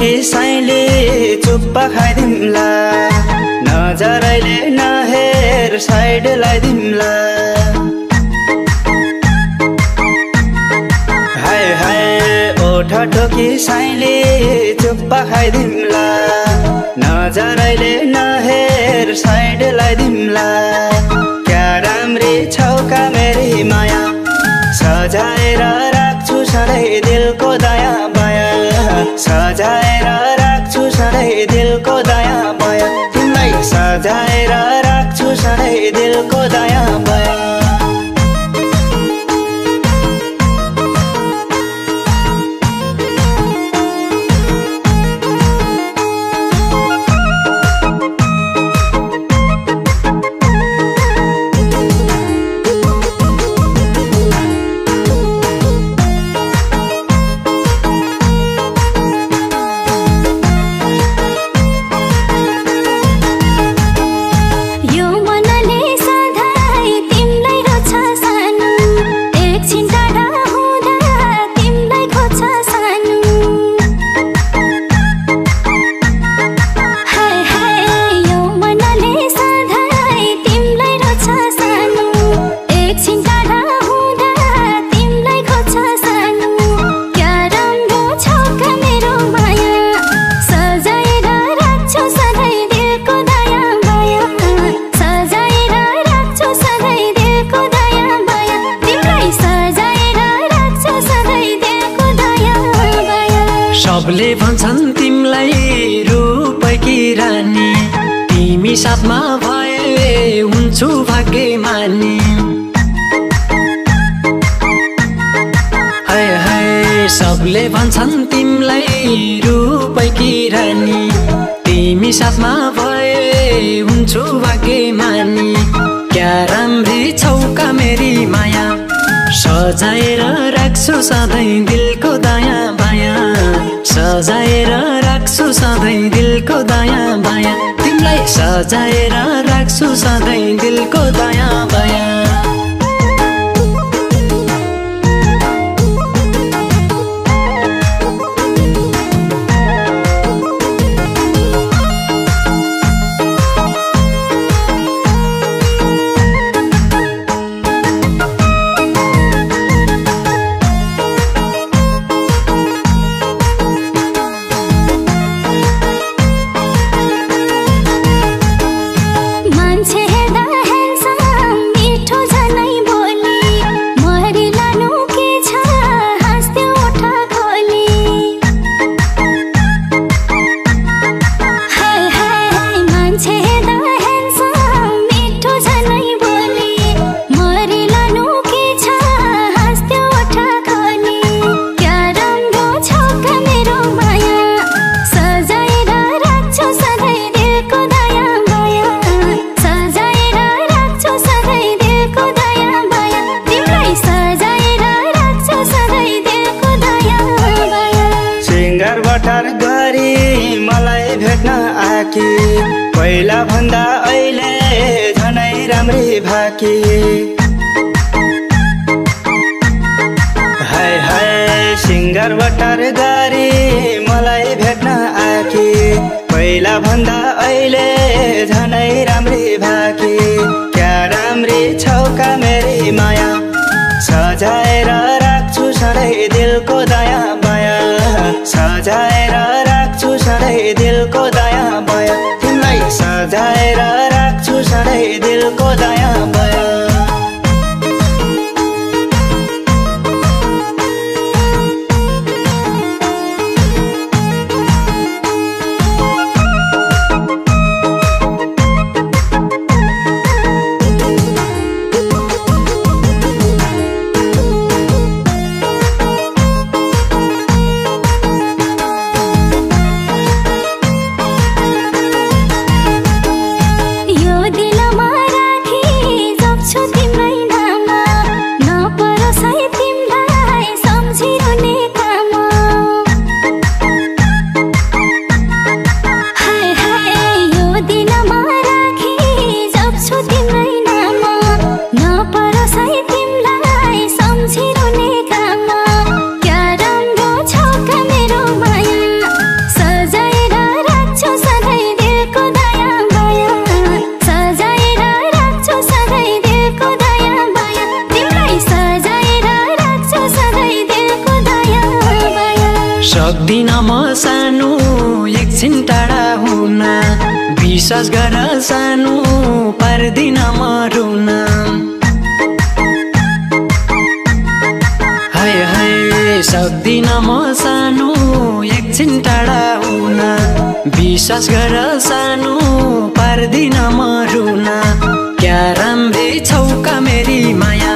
ठोकी साइले चुप्पा खाइदिम्ला नजरैले नहेर साइड लाइदिम्ला हाय हाय ओठ ठोकी साइले चुप्पा खाइदिम्ला नजरैले नहेर साइड लाइदिम्ला क्या राम्री छौका मेरी माया सजाएर राख्छु सधैँ दिलको दया माया सजाएर राख्छु सधैँ दिलको दया माया तिमीलाई सजाएर राख्छु सधैँ दिलको दया माया सबले भन्छन् तिमीलाई रूपैकी रानी तिमी साथमा भए हुन्छु भाग्यमानी हाय हाय सबले भन्छन् तिमीलाई रूपैकी रानी तिमी साथमा भए हुन्छु भाग्यमानी क्या राम्री छौका मेरी माया सजाएर राख्छु सधैँ दिलको दायाँ बायाँ सजाएर राख्छु सधैँ दिलको दायाँ बायाँ तिमीलाई सजाएर राख्छु सधैँ दिलको दायाँ बायाँ मलाई भेट्न आकी पहिला भन्दा अहिले झनै राम्री भाकी हाय हाय सिंगार बटार गरी मलाई भेट्न आकी पहिला भन्दा अहिले झनै राम्री भाकी क्या राम्री छौका मेरी माया सजाएर राख्छु सधैँ दिलको दया माया सजाएर राख्छु सधैँ दिलको दया माया तिमीलाई सजाएर राख्छु सधैँ दिलको दया माया एकछिन टाढा हुन विश्वास गर सानो पर्दिन म रुन हाय हाय सक्दिन म सानो एकछिन टाढा हुन विश्वास गर सानो पर्दिन म रुन क्या राम्रै छौका मेरी माया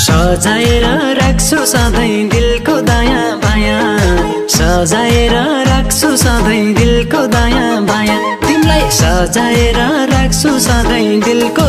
सजाएर राख्छु सधैँ दिलको दायाँ बायाँ सजाएर राख्छु सधैँ दिलको दायाँ बायाँ तिमीलाई सजाएर राख्छु सधैँ दिलको